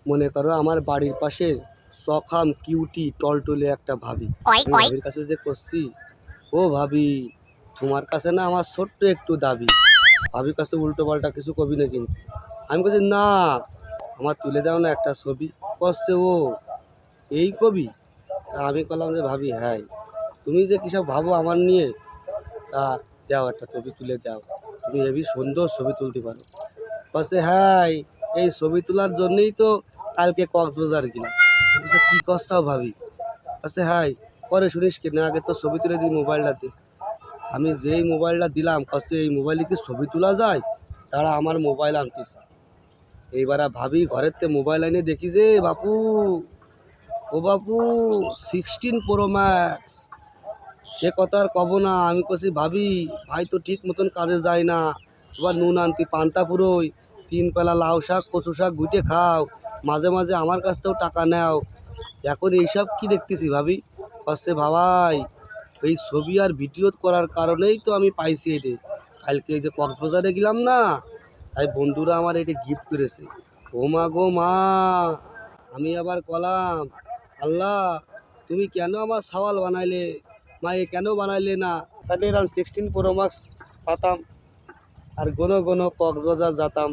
মনে করো আমার বাড়ির পাশে সখাম কিউটি টলটলে একটা ভাবি। আমি ভাবির কাছে যে করছি, ও ভাবি তোমার কাছে না আমার ছোট্ট একটু দাবি। ভাবির কাছে উল্টো পাল্টা কিছু কবি না কিন্তু। আমি বলছি না, আমার তুলে দাও না একটা ছবি। করছে ও এই কবি। তা আমি বললাম যে ভাবি হ্যাঁ, তুমি যে কিসব ভাবো আমার নিয়ে, তা দাও একটা ছবি তুলে দাও, তুমি হেবি সুন্দর ছবি তুলতে পারো। বলছে হ্যাঁ, এই ছবি তোলার জন্যই তো কালকে কক্সবাজার গেলাম। বলছে কী করছাও ভাবি? বলছে হ্যাঁ, পরে শুনিস কিনা, আগে তো ছবি তুলে দিই মোবাইলটাতে। আমি যেই মোবাইলটা দিলাম, কাছে এই মোবাইলে কি ছবি তোলা যায়? তারা আমার মোবাইল আনতেছে। এইবার ভাবি ঘরের তে মোবাইল এনে দেখি যে বাপু, ও বাপু 16 Pro Max। সে কথা আর কব না। আমি কছি ভাবি, ভাই তো ঠিক মতন কাজে যায় না, এবার নুন আনতি পান্তা পুরোই, 3 বেলা লাউ শাক কচু শাক গুটে খাও, মাঝে মাঝে আমার কাছ থেকেও টাকা নেও, এখন এইসব কি দেখতেছি ভাবি? কচ্ছে ভাবাই, এই ছবি আর ভিডিও করার কারণেই তো আমি পাইছি এটে। কালকে এই যে কক্সবাজারে গেলাম না, তাই বন্ধুরা আমার এটা গিফট করেছে। ও মা গো মা, আমি আবার কলাম, আল্লাহ তুমি কেন আমার সওয়াল বানাইলে, মা এ কেন বানাইলে না? তাদের আমি 16 Pro Max পাতাম আর ঘন ঘন কক্সবাজার যেতাম।